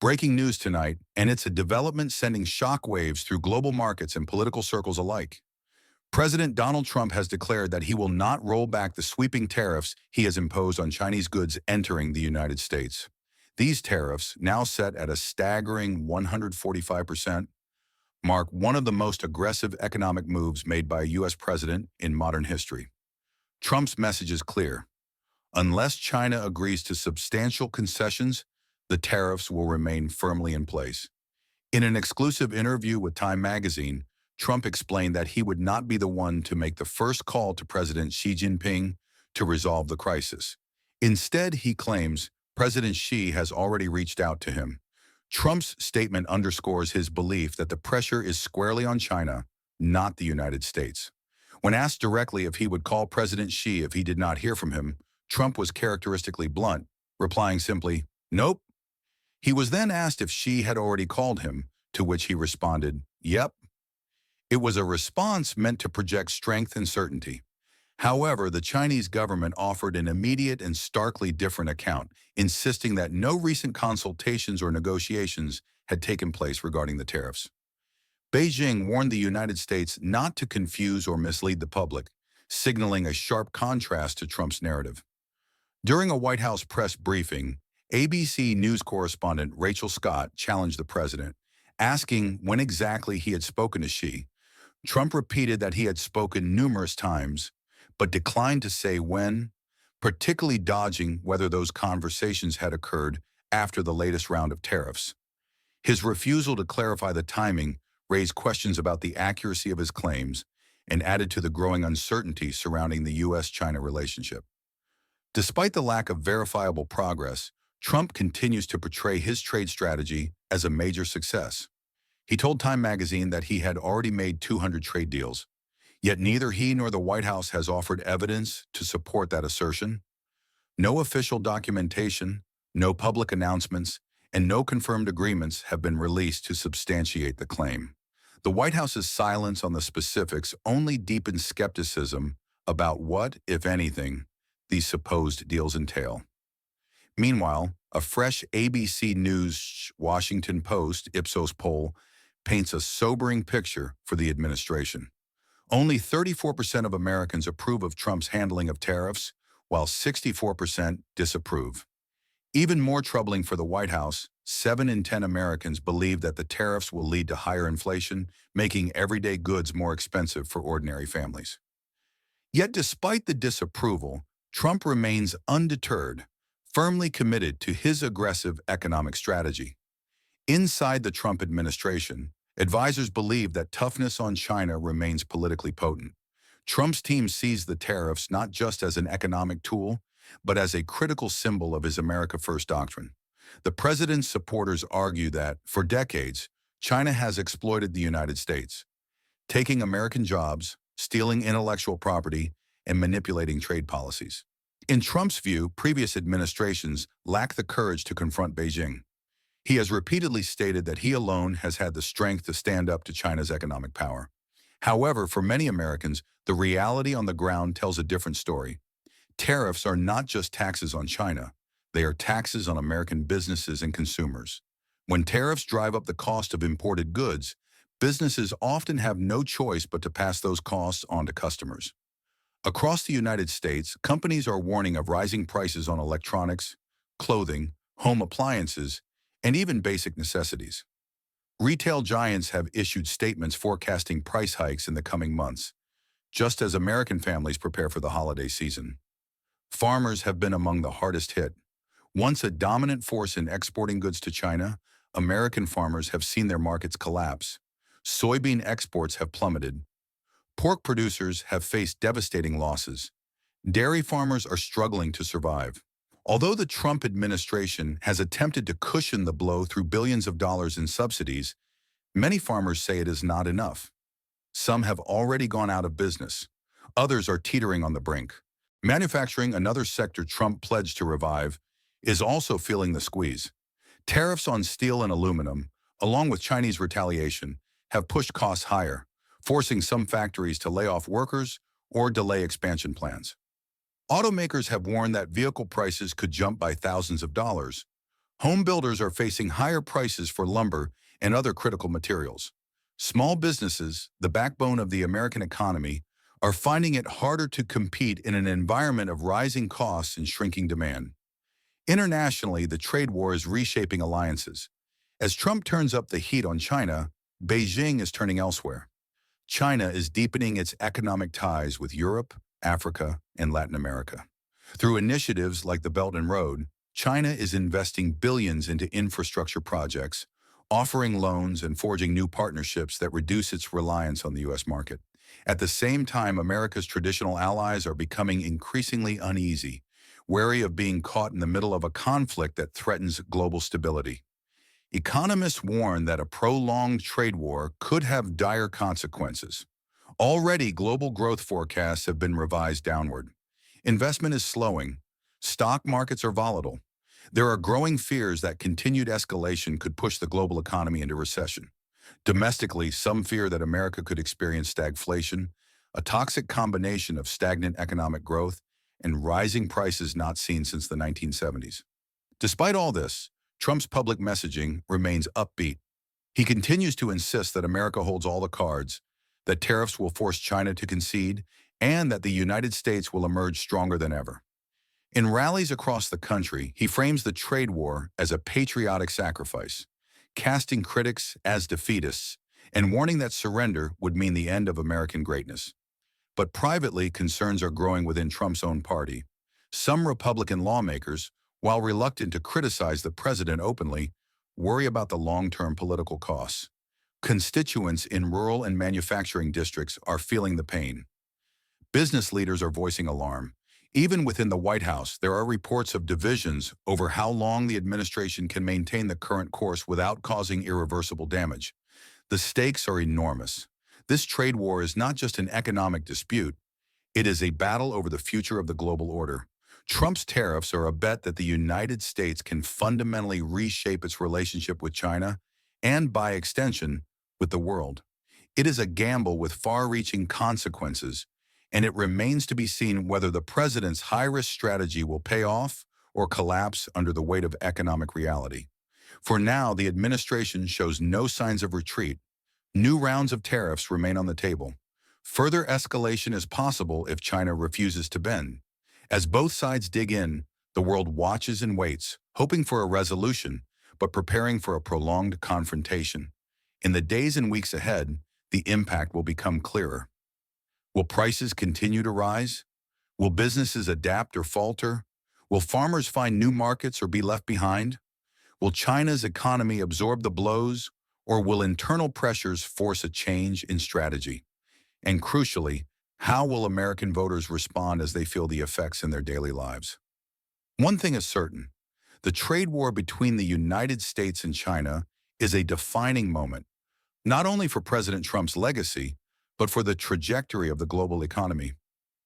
Breaking news tonight, and it's a development sending shockwaves through global markets and political circles alike. President Donald Trump has declared that he will not roll back the sweeping tariffs he has imposed on Chinese goods entering the United States. These tariffs, now set at a staggering 145%, mark one of the most aggressive economic moves made by a U.S. president in modern history. Trump's message is clear. Unless China agrees to substantial concessions, the tariffs will remain firmly in place. In an exclusive interview with Time magazine, Trump explained that he would not be the one to make the first call to President Xi Jinping to resolve the crisis. Instead, he claims President Xi has already reached out to him. Trump's statement underscores his belief that the pressure is squarely on China, not the United States. When asked directly if he would call President Xi if he did not hear from him, Trump was characteristically blunt, replying simply, "Nope." He was then asked if Xi had already called him, to which he responded, "Yep." It was a response meant to project strength and certainty. However, the Chinese government offered an immediate and starkly different account, insisting that no recent consultations or negotiations had taken place regarding the tariffs. Beijing warned the United States not to confuse or mislead the public, signaling a sharp contrast to Trump's narrative. During a White House press briefing, ABC News correspondent Rachel Scott challenged the president, asking when exactly he had spoken to Xi. Trump repeated that he had spoken numerous times, but declined to say when, particularly dodging whether those conversations had occurred after the latest round of tariffs. His refusal to clarify the timing raised questions about the accuracy of his claims and added to the growing uncertainty surrounding the U.S.-China relationship. Despite the lack of verifiable progress, Trump continues to portray his trade strategy as a major success. He told Time magazine that he had already made 200 trade deals, yet neither he nor the White House has offered evidence to support that assertion. No official documentation, no public announcements, and no confirmed agreements have been released to substantiate the claim. The White House's silence on the specifics only deepens skepticism about what, if anything, these supposed deals entail. Meanwhile, a fresh ABC News Washington Post Ipsos poll paints a sobering picture for the administration. Only 34% of Americans approve of Trump's handling of tariffs, while 64% disapprove. Even more troubling for the White House, 7 in 10 Americans believe that the tariffs will lead to higher inflation, making everyday goods more expensive for ordinary families. Yet despite the disapproval, Trump remains undeterred, firmly committed to his aggressive economic strategy. Inside the Trump administration, advisors believe that toughness on China remains politically potent. Trump's team sees the tariffs not just as an economic tool, but as a critical symbol of his America First doctrine. The president's supporters argue that, for decades, China has exploited the United States, taking American jobs, stealing intellectual property, and manipulating trade policies. In Trump's view, previous administrations lack the courage to confront Beijing. He has repeatedly stated that he alone has had the strength to stand up to China's economic power. However, for many Americans, the reality on the ground tells a different story. Tariffs are not just taxes on China. They are taxes on American businesses and consumers. When tariffs drive up the cost of imported goods, businesses often have no choice but to pass those costs on to customers. Across the United States, companies are warning of rising prices on electronics, clothing, home appliances, and even basic necessities. Retail giants have issued statements forecasting price hikes in the coming months, just as American families prepare for the holiday season. Farmers have been among the hardest hit. Once a dominant force in exporting goods to China, American farmers have seen their markets collapse. Soybean exports have plummeted. Pork producers have faced devastating losses. Dairy farmers are struggling to survive. Although the Trump administration has attempted to cushion the blow through billions of dollars in subsidies, many farmers say it is not enough. Some have already gone out of business. Others are teetering on the brink. Manufacturing, another sector Trump pledged to revive, is also feeling the squeeze. Tariffs on steel and aluminum, along with Chinese retaliation, have pushed costs higher, forcing some factories to lay off workers or delay expansion plans. Automakers have warned that vehicle prices could jump by thousands of dollars. Home builders are facing higher prices for lumber and other critical materials. Small businesses, the backbone of the American economy, are finding it harder to compete in an environment of rising costs and shrinking demand. Internationally, the trade war is reshaping alliances. As Trump turns up the heat on China, Beijing is turning elsewhere. China is deepening its economic ties with Europe, Africa, and Latin America. Through initiatives like the Belt and Road, China is investing billions into infrastructure projects, offering loans and forging new partnerships that reduce its reliance on the U.S. market. At the same time, America's traditional allies are becoming increasingly uneasy, wary of being caught in the middle of a conflict that threatens global stability. Economists warn that a prolonged trade war could have dire consequences. Already, global growth forecasts have been revised downward. Investment is slowing. Stock markets are volatile. There are growing fears that continued escalation could push the global economy into recession. Domestically, some fear that America could experience stagflation, a toxic combination of stagnant economic growth and rising prices not seen since the 1970s. Despite all this, Trump's public messaging remains upbeat. He continues to insist that America holds all the cards, that tariffs will force China to concede, and that the United States will emerge stronger than ever. In rallies across the country, he frames the trade war as a patriotic sacrifice, casting critics as defeatists and warning that surrender would mean the end of American greatness. But privately, concerns are growing within Trump's own party. Some Republican lawmakers, while reluctant to criticize the president openly, worry about the long-term political costs. Constituents in rural and manufacturing districts are feeling the pain. Business leaders are voicing alarm. Even within the White House, there are reports of divisions over how long the administration can maintain the current course without causing irreversible damage. The stakes are enormous. This trade war is not just an economic dispute, it is a battle over the future of the global order. Trump's tariffs are a bet that the United States can fundamentally reshape its relationship with China and, by extension, with the world. It is a gamble with far-reaching consequences, and it remains to be seen whether the president's high-risk strategy will pay off or collapse under the weight of economic reality. For now, the administration shows no signs of retreat. New rounds of tariffs remain on the table. Further escalation is possible if China refuses to bend. As both sides dig in, the world watches and waits, hoping for a resolution, but preparing for a prolonged confrontation. In the days and weeks ahead, the impact will become clearer. Will prices continue to rise? Will businesses adapt or falter? Will farmers find new markets or be left behind? Will China's economy absorb the blows, or will internal pressures force a change in strategy? And crucially, how will American voters respond as they feel the effects in their daily lives? One thing is certain, the trade war between the United States and China is a defining moment, not only for President Trump's legacy, but for the trajectory of the global economy.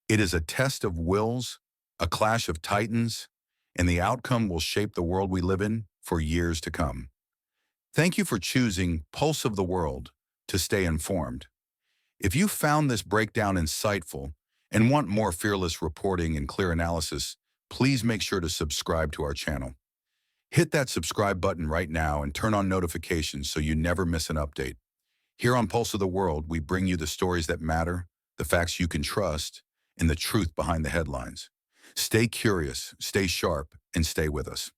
It is a test of wills, a clash of titans, and the outcome will shape the world we live in for years to come. Thank you for choosing Pulse of the World to stay informed. If you found this breakdown insightful and want more fearless reporting and clear analysis, please make sure to subscribe to our channel. Hit that subscribe button right now and turn on notifications so you never miss an update. Here on Pulse of the World, we bring you the stories that matter, the facts you can trust, and the truth behind the headlines. Stay curious, stay sharp, and stay with us.